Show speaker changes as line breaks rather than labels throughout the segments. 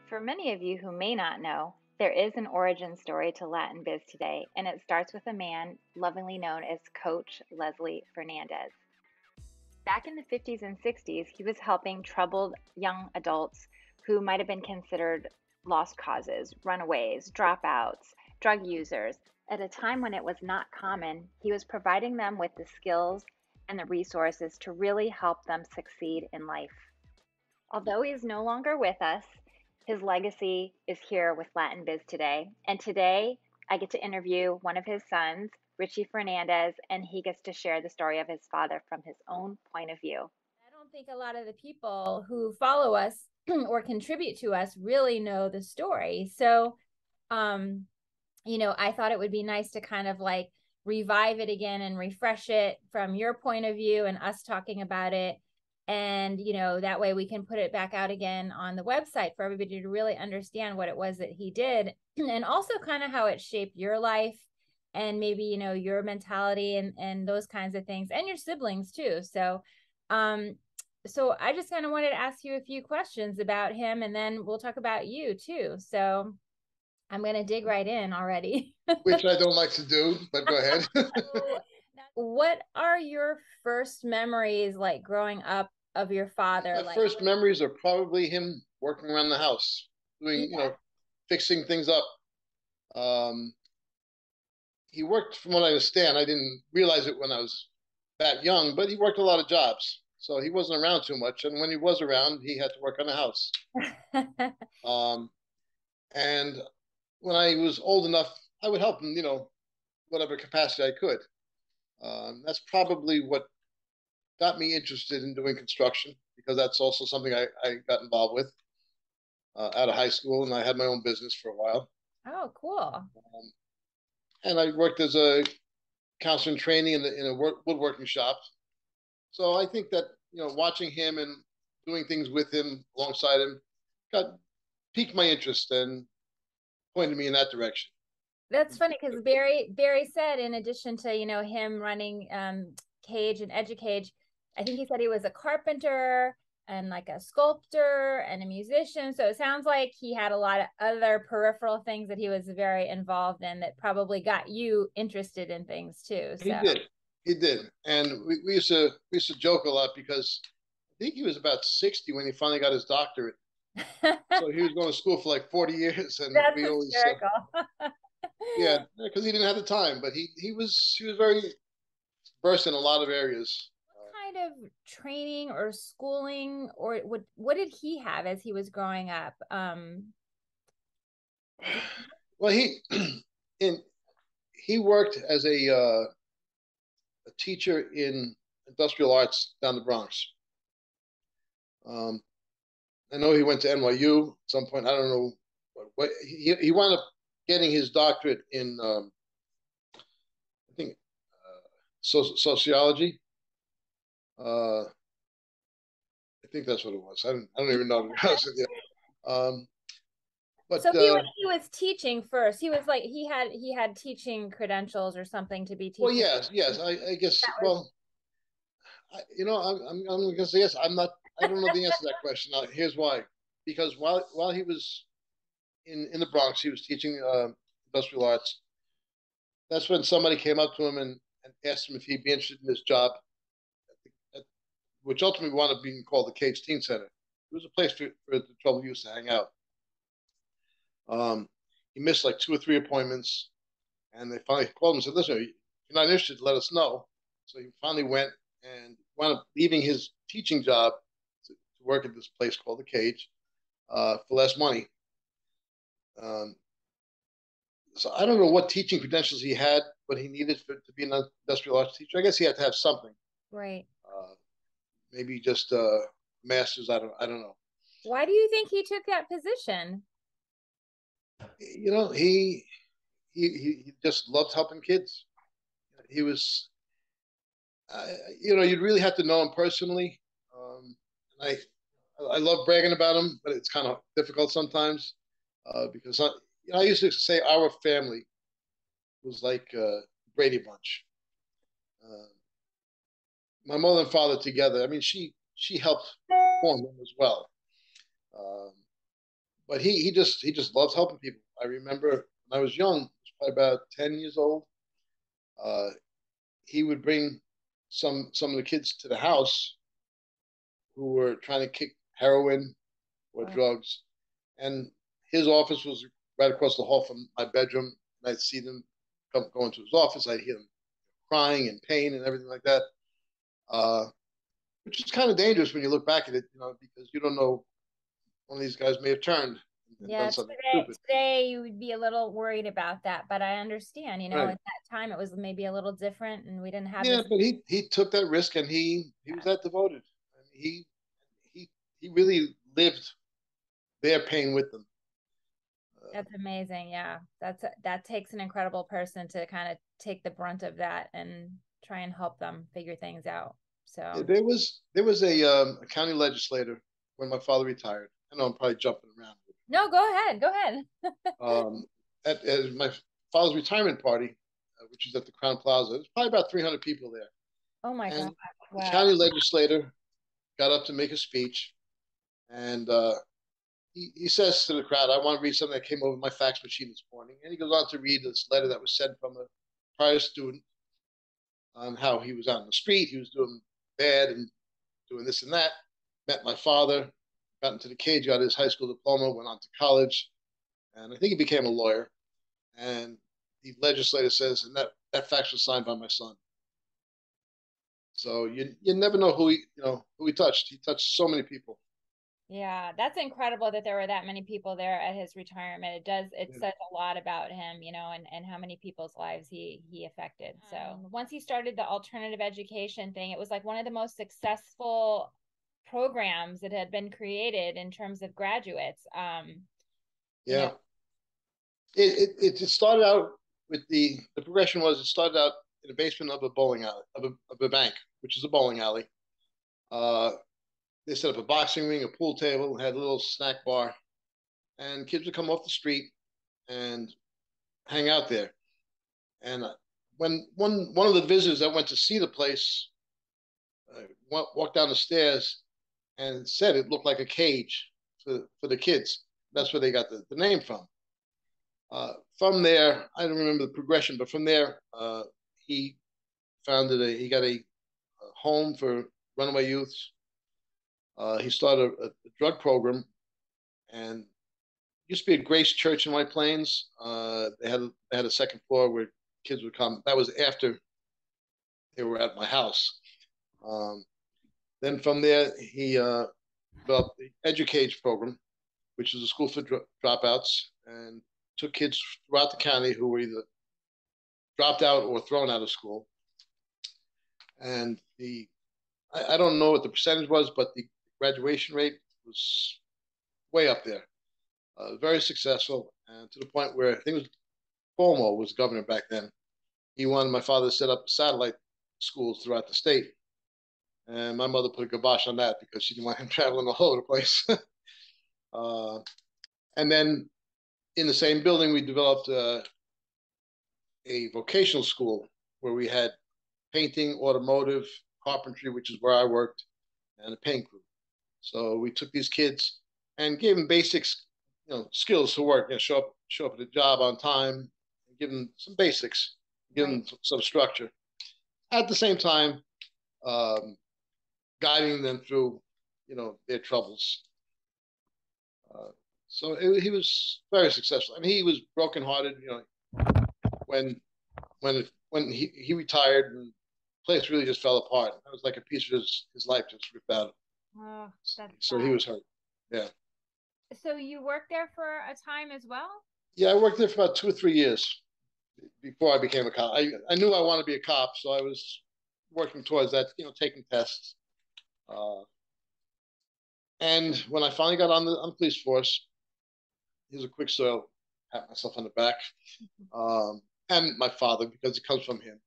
For many of you who may not know, there is an origin story to Latin Biz Today, and it starts with a man lovingly known as Coach Leslie Fernandez. Back in the 50s and 60s, he was helping troubled young adults who might have been considered lost causes, runaways, dropouts, drug users. At a time when it was not common, he was providing them with the skills and the resources to really help them succeed in life. Although he is no longer with us, his legacy is here with Latin Biz Today. And today I get to interview one of his sons, Richie Fernandez, and he gets to share the story of his father from his own point of view.
I don't think a lot of the people who follow us or contribute to us really know the story. So, I thought it would be nice to kind of like revive it again and refresh it from your point of view and us talking about it. And, that way we can put it back out again on the website for everybody to really understand what it was that he did and also kind of how it shaped your life and maybe, your mentality and those kinds of things and your siblings too. So I just kind of wanted to ask you a few questions about him and then we'll talk about you too. So I'm going to dig right in already.
Which I don't like to do, but go ahead.
So, what are your first memories like growing up of your father?
My first memories are probably him working around the house, doing, fixing things up. He worked, from what I understand, I didn't realize it when I was that young, but he worked a lot of jobs. So he wasn't around too much. And when he was around, he had to work on the house. And when I was old enough, I would help him, whatever capacity I could. That's probably what got me interested in doing construction, because that's also something I got involved with out of high school, and I had my own business for a while.
Oh, cool.
And I worked as a counselor in training in a woodworking shop. So I think that, watching him and doing things with him, alongside him, piqued my interest and pointed me in that direction.
That's funny because Barry said, in addition to him running Cage and Educage, I think he said he was a carpenter and like a sculptor and a musician. So it sounds like he had a lot of other peripheral things that he was very involved in that probably got you interested in things too. So.
He did, and we used to joke a lot because I think he was about 60 when he finally got his doctorate. So he was going to school for like 40 years, and
that's
we always yeah, because he didn't have the time, but he was very versed in a lot of areas.
What kind of training or schooling or what did he have as he was growing up?
Well, he worked as a teacher in industrial arts down the Bronx. I know he went to NYU at some point. I don't know what he wound up getting his doctorate in. I think sociology. I think that's what it was. I don't even know, to be honest with you.
But so he was teaching first. He was like he had teaching credentials or something to be teaching.
Well, yes. I guess. Well, I'm going to say yes. I don't know the answer to that question. Now, here's why. Because while he was in the Bronx, he was teaching industrial arts. That's when somebody came up to him and asked him if he'd be interested in this job, which ultimately wound up being called the Cage Teen Center. It was a place for the troubled youth to hang out. He missed like 2 or 3 appointments, and they finally called him and said, "Listen, if you're not interested, let us know." So he finally went and wound up leaving his teaching job to work at this place called the Cage for less money. So I don't know what teaching credentials he had, but he needed to be an industrial arts teacher. I guess he had to have something.
Right.
Maybe just master's. I don't know.
Why do you think he took that position?
He just loved helping kids. He was, you'd really have to know him personally. And I love bragging about him, but it's kind of difficult sometimes because I used to say our family was like Brady Bunch. My mother and father together. I mean, she helped form them as well. but he just loves helping people. I remember when I was young, probably about 10 years old. Uh, he would bring some of the kids to the house who were trying to kick heroin or
Oh,
drugs, and his office was right across the hall from my bedroom. And I'd see them go into his office. I'd hear them crying and pain and everything like that, uh, which is kind of dangerous when you look back at it, because you don't know one of these guys may have turned and done
yeah.
something
Today,
stupid.
today you would be a little worried about that, but I understand,
Right.
at that time it was maybe a little different and we didn't have
Yeah,
this.
but he took that risk and he was that devoted. I mean, he he really lived their pain with them.
That's amazing. Yeah. That takes an incredible person to kind of take the brunt of that and try and help them figure things out.
Yeah,
So,
there was a county legislator when my father retired. I know I'm probably jumping around.
no, go ahead. Go ahead.
Um, at my father's retirement party, which was at the Crown Plaza, there's probably about 300 people there.
Oh my God.
And the
Wow.
county legislator got up to make a speech, and he says to the crowd, "I want to read something that came over my fax machine this morning." And he goes on to read this letter that was sent from a prior student on how he was out in the street, he was doing bad and doing this and that. Met my father, got into the cage, got his high school diploma, went on to college, and I think he became a lawyer. And the legislator says, and that fax was signed by my son. So you never know who he touched. He touched so many people.
Yeah, that's incredible that there were that many people there at his retirement. It
Yeah.
says a lot about him, and how many people's lives he affected. So once he started the alternative education thing, it was like one of the most successful programs that had been created in terms of graduates. You know,
Yeah. It started out with the progression was it started out in the basement of a bowling alley of a bank, which is a bowling alley. Uh, they set up a boxing ring, a pool table, had a little snack bar, and kids would come off the street and hang out there. And when one of the visitors that went to see the place walked down the stairs and said it looked like a cage for the kids. That's where they got the name from. From there, I don't remember the progression, but from there, he he got a home for runaway youths. He started a drug program, and used to be a Grace Church in White Plains. They had a second floor where kids would come. That was after they were at my house. Um, then from there, he developed the Educate program, which is a school for dropouts, and took kids throughout the county who were either dropped out or thrown out of school. And I don't know what the percentage was, but the graduation rate was way up there. Very successful, and to the point where I think it was Cuomo was governor back then. He wanted my father to set up satellite schools throughout the state. And my mother put a kibosh on that because she didn't want him traveling all over the place. uh, and then in the same building, we developed a vocational school where we had painting, automotive, carpentry, which is where I worked, and a paint crew. So we took these kids and gave them basics, skills to work. Show up at the job on time, and give them some basics, give
right.
them some structure. At the same time, um, guiding them through, their troubles. Uh, he was very successful, and he was brokenhearted. When when he retired, and the place really just fell apart. It was like a piece of his life just ripped out.
Oh, that's
So he
sad.
was hurt. Yeah.
So you worked there for a time as well?
Yeah, I worked there for about 2 or 3 years before I became a cop. I knew I wanted to be a cop, so I was working towards that, taking tests. Uh, and when I finally got on the police force, here's a quick story. I'll pat myself on the back. And my father, because it comes from him.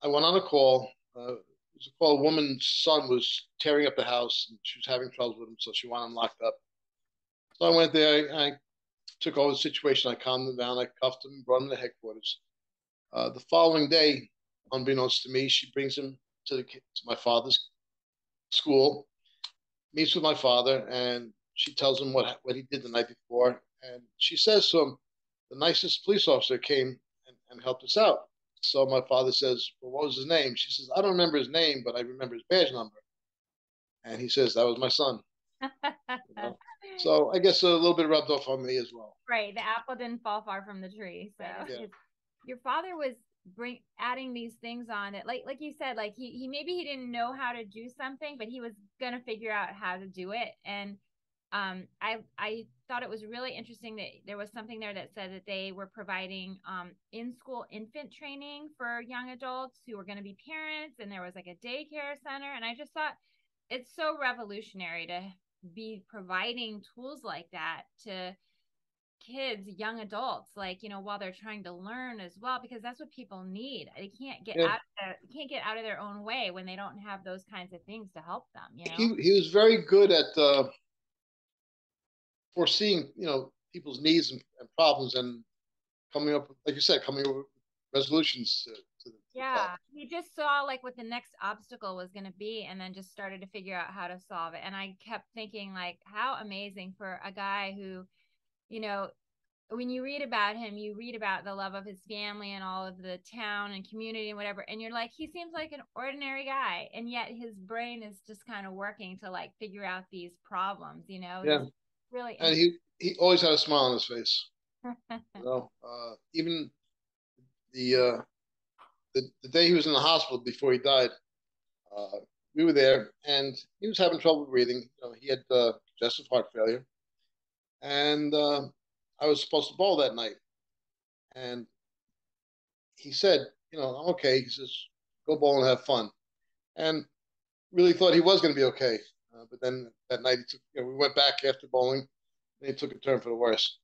I went on a call. It was a call. A woman's son was tearing up the house, and she was having trouble with him, so she wanted him locked up. So I went there. I took over the situation. I calmed him down. I cuffed him, brought him to headquarters. The following day, unbeknownst to me, she brings him to my father's school, meets with my father, and she tells him what he did the night before, and she says to him, "The nicest police officer came and helped us out." So my father says, "Well, what was his name?" She says, "I don't remember his name, but I remember his badge number." And he says, "That was my son." You know? So I guess a little bit rubbed off on me as well.
Right. The apple didn't fall far from the tree. So
Yeah.
your father was adding these things on it. Like you said, like he maybe he didn't know how to do something, but he was gonna figure out how to do it. And I thought it was really interesting that there was something there that said that they were providing in school infant training for young adults who were going to be parents, and there was like a daycare center. And I just thought it's so revolutionary to be providing tools like that to kids, young adults, like, you know, while they're trying to learn as well, because that's what people need. They can't get
Yeah.
out of their own way when they don't have those kinds of things to help them, you know.
He was very good at foreseeing, people's needs and problems, and coming up, like you said, coming up with resolutions to the
Yeah,
problem.
he just saw like what the next obstacle was going to be and then just started to figure out how to solve it. And I kept thinking like how amazing for a guy who, you know, when you read about him, you read about the love of his family and all of the town and community and whatever, and you're like, he seems like an ordinary guy, and yet his brain is just kind of working to like figure out these problems, you know.
Yeah,
He's really
and he always had a smile on his face.
interesting.
Even the, uh, the day he was in the hospital before he died, uh, we were there, and he was having trouble breathing. He had congestive heart failure, and I was supposed to bowl that night. And he said, "I'm okay." He says, "Go bowl and have fun." And really thought he was going to be okay. But then that night, we went back after bowling, and he took a turn for the worse.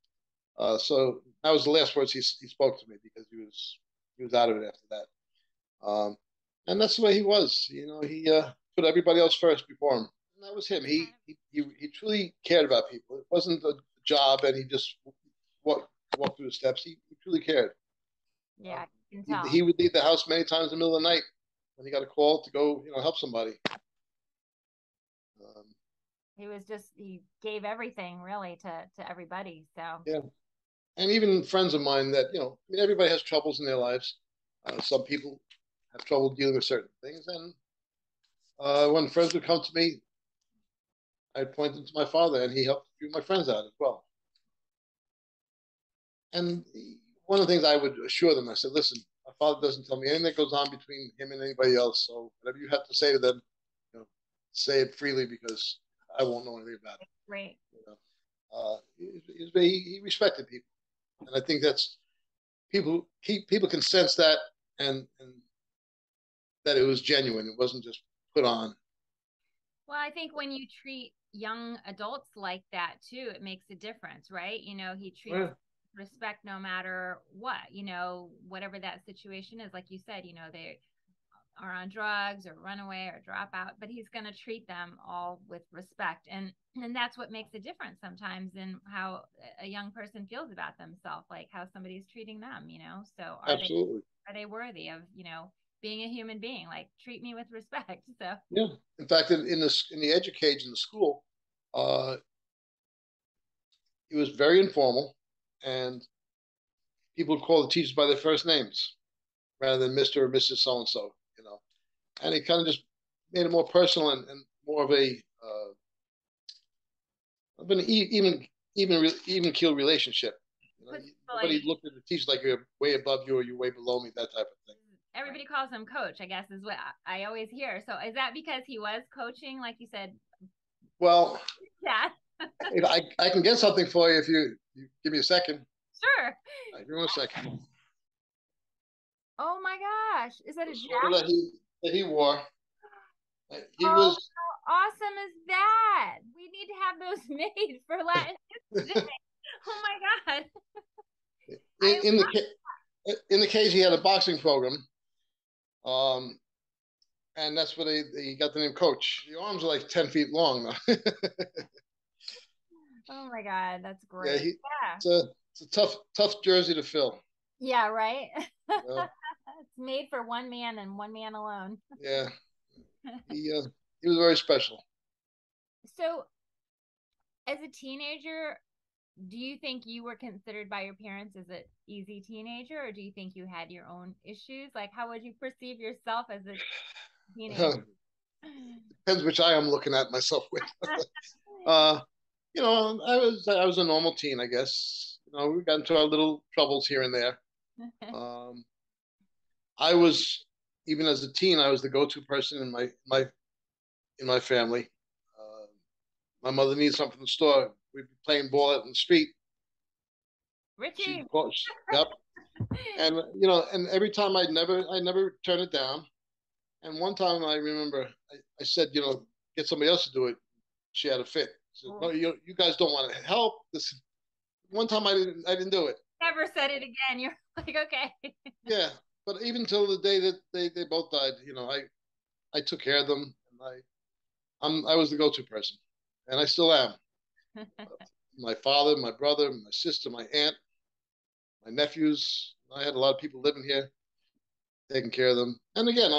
So that was the last words he spoke to me, because he was out of it after that. And that's the way he was. He put everybody else first before him. And that was him. He truly cared about people. It wasn't a job, and he just walked through the steps. He truly cared.
Yeah, you can
He,
tell.
he would leave the house many times in the middle of the night when he got a call to go, help somebody. Um,
He gave everything really to everybody. So
yeah, and even friends of mine that everybody has troubles in their lives. Some people have trouble dealing with certain things, and when friends would come to me, I'd point them to my father, and he helped a few of my friends out as well. And one of the things I would assure them, I said, "Listen, my father doesn't tell me anything that goes on between him and anybody else. So whatever you have to say to them, say it freely, because I won't know anything about it."
great.
He respected people, and I think that's people can sense that, and that it was genuine. It wasn't just put on.
Well, I think when you treat young adults like that too, it makes a difference, right? You know, he treats
Yeah,
respect no matter what, you know, whatever that situation is. Like you said, you know, they are on drugs or run away or drop out, but he's going to treat them all with respect. And that's what makes a difference sometimes in how a young person feels about themselves, like how somebody's treating them, you know. So
absolutely.
are they worthy of, you know, being a human being? Like treat me with respect. So
Yeah. In fact, in the education in the school, uh, it was very informal, and people would call the teachers by their first names rather than Mister or Mrs. So and so. And it kind of just made it more personal, and more of an even keel relationship. Nobody
like
looked at the teacher like you're way above you or you're way below me, that type of thing.
everybody calls him coach, I guess is what I always hear. So is that because he was coaching, like you said?
Well,
Yeah.
I can get something for you if you give me a second.
Sure.
Give me a second.
Oh my gosh. Is that
The
a
sweater
jacket?
that he wore. He
Oh,
was
how awesome is that? We need to have those made for Latin Biz Today. Oh my God. I
in the cage. He had a boxing program, um, and that's where he got the name Coach. The arms are like 10 feet long.
oh my God, that's
Yeah,
great. Yeah.
it's a tough jersey to fill.
Yeah, right.
You know?
It's made for one man and one man alone.
Yeah, he was very special.
So As a teenager, do you think you were considered by your parents as an easy teenager, or do you think you had your own issues? Like, how would you perceive yourself as a teenager?
Depends which eye I'm looking at myself with. uh, I was a normal teen, I guess. We got into our little troubles here and there. Um, I was even as a teen, I was the go-to person in my family. Uh, my mother needed something from the store. We'd be playing ball out in the street.
Richie.
She'd call, yep. And and every time I never turn it down. And one time I remember I said, get somebody else to do it. She had a fit. She said, no, you guys don't want to help. This one time I didn't do it.
Never said it again. You're like, okay.
Yeah, but even till the day that they both died, I took care of them, and I was the go-to person, and I still am. My father, my brother, my sister, my aunt, my nephews. I had a lot of people living here, taking care of them. And again,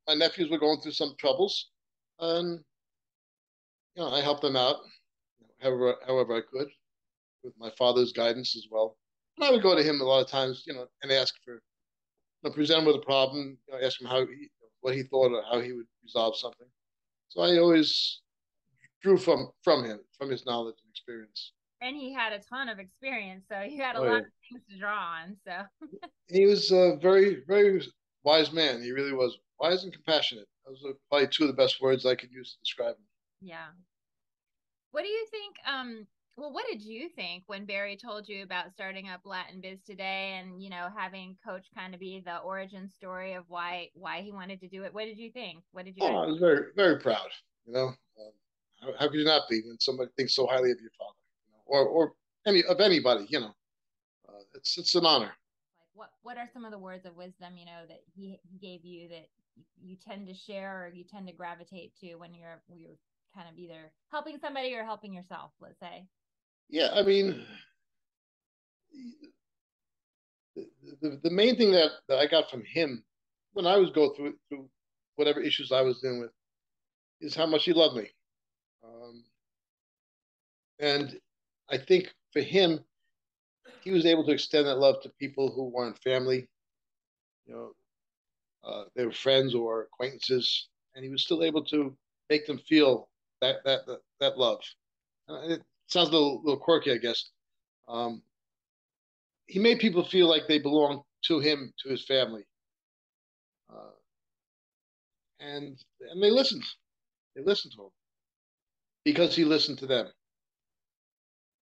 my nephews were going through some troubles, and I helped them out however I could with my father's guidance as well. And I would go to him a lot of times, and ask for, present him with a problem, ask him what he thought or how he would resolve something. So I always drew from him, from his knowledge and experience.
And he had a ton of experience, so you had a
Oh
lot
yeah,
of things to draw on. So
he was a very very wise man. He really was wise and compassionate. Those are probably two of the best words I could use to describe him.
yeah. What do you think? Well, what did you think when Barry told you about starting up Latin Biz Today and, having Coach kind of be the origin story of why he wanted to do it? What did you think? What did you
Oh,
guys?
I was very very proud. How could you not be when somebody thinks so highly of your father, or anybody? It's an honor.
Like, what are some of the words of wisdom, that he gave you that you tend to share or you tend to gravitate to when you're kind of either helping somebody or helping yourself, let's say?
Yeah, I mean, the main thing that I got from him when I was go through whatever issues I was dealing with is how much he loved me. Um, and I think for him, he was able to extend that love to people who weren't family, you know, they were friends or acquaintances, and he was still able to make them feel that love. It sounds a little quirky, I guess. Um, he made people feel like they belonged to him, to his family, uh, and they listened. They listened to him because he listened to them.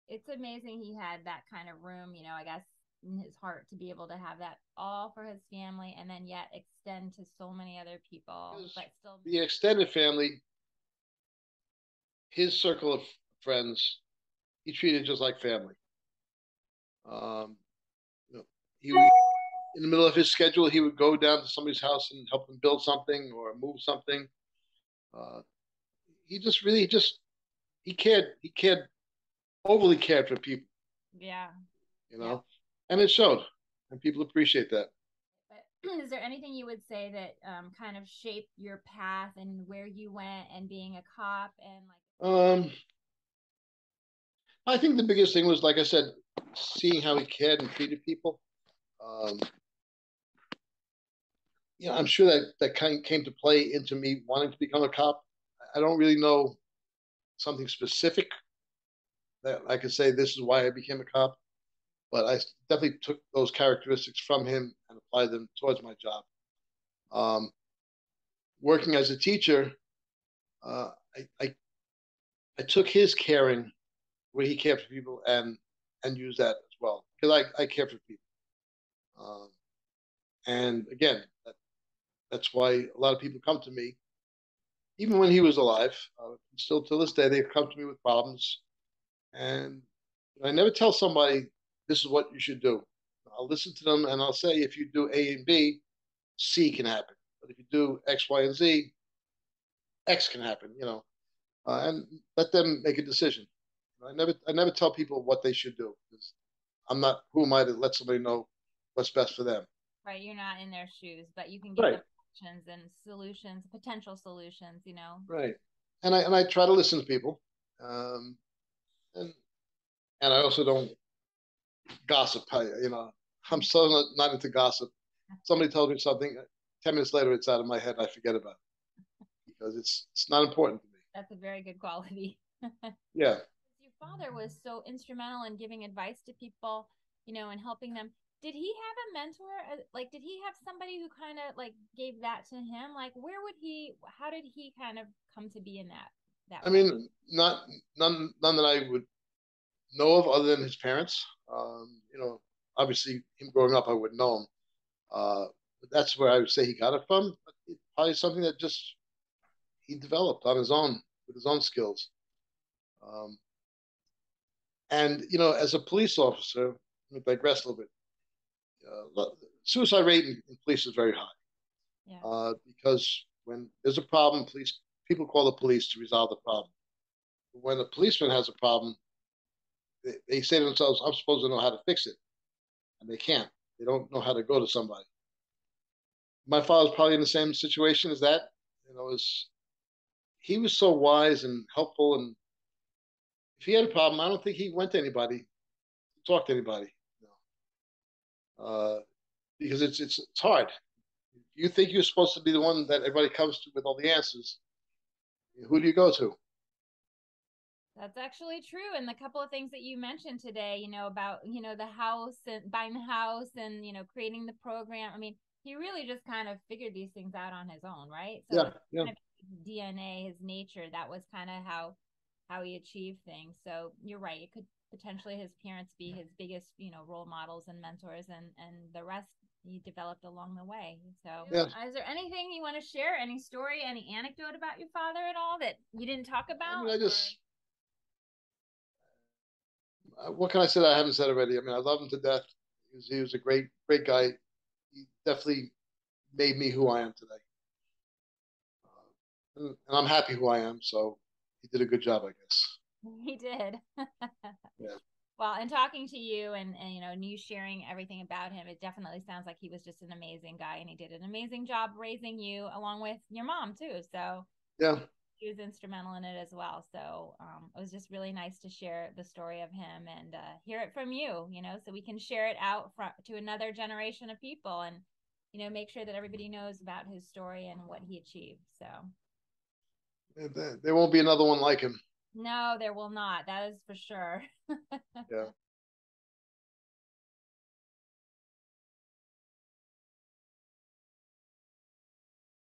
It's amazing he had that kind of room, I guess, in his heart to be able to have that all for his family and then yet extend to so many other people,
His,
but still.
the extended family, his circle of friends, he treated just like family. Um, you know, he in the middle of his schedule, he would go down to somebody's house and help them build something or move something. Uh, he just really just he cared. He cared overly cared for people,
Yeah.
you
Yeah.
know, and it showed, and people appreciate that.
But is there anything you would say that kind of shaped your path and where you went and being a cop and like?
Um, I think the biggest thing was, like I said, seeing how he cared and treated people. Um, I'm sure that kind of came to play into me wanting to become a cop. I don't really know something specific that I could say this is why I became a cop, but I definitely took those characteristics from him and applied them towards my job. Um, Working as a teacher, uh, I took his caring where he cared for people and used that as well because I care for people. Um, and again, that's why a lot of people come to me, even when he was alive. Still to this day, they've come to me with problems, and I never tell somebody this is what you should do. I'll listen to them and I'll say if you do A and B, C can happen. But if you do X, Y, and Z, X can happen. And let them make a decision. I never tell people what they should do because I'm not who am I to let somebody know what's best for them.
Right, you're not in their shoes, but you can give
Right.
them options and solutions, potential solutions.
Right. And I try to listen to people. and and I also don't gossip. I'm so not into gossip. Somebody tells me something, 10 minutes later, it's out of my head. I forget about it because it's not important to me.
That's a very good quality.
Yeah.
Your father was so instrumental in giving advice to people, and helping them. Did he have a mentor? Like, did he have somebody who kind of like gave that to him? Like, how did he kind of come to be in that
I
way?
mean, not none that I would know of other than his parents. Obviously, him growing up, I wouldn't know him. But that's where I would say he got it from. But it's probably something that just he developed on his own with his own skills. Um, and as a police officer, let me digress a little bit. Suicide rate in police is very high
Yeah.
because when there's a problem, people call the police to resolve the problem. When a policeman has a problem, they say to themselves, "I'm supposed to know how to fix it," and they can't. They don't know how to go to somebody. My father's probably in the same situation as that. He was so wise and helpful, and if he had a problem, I don't think he went to anybody to talk to anybody. Uh, because it's hard. You think you're supposed to be the one that everybody comes to with all the answers. Who do you go to?
That's actually true. And the couple of things that you mentioned today, about, the house and buying the house and, creating the program. I mean, he really just kind of figured these things out on his own, right? So
Yeah,
it's
yeah,
kind of his DNA, his nature. That was kind of how he achieved things. So you're right. It could potentially his parents be his biggest, role models and mentors, and the rest he developed along the way. So,
yeah.
is there anything you want to share? Any story, any anecdote about your father at all that you didn't talk
I
about?
mean, what can I say that I haven't said already? I mean, I love him to death. He was a great, great guy. He definitely made me who I am today. And I'm happy who I am. So he did a good job, I guess.
He did.
Yeah.
Well, and talking to you and and you sharing everything about him, it definitely sounds like he was just an amazing guy and he did an amazing job raising you along with your mom too. So
Yeah.
he was instrumental in it as well. So it was just really nice to share the story of him and hear it from you, so we can share it out to another generation of people and, make sure that everybody knows about his story and what he achieved. So
There won't be another one like him.
no, there will not. That is for sure.
Yeah.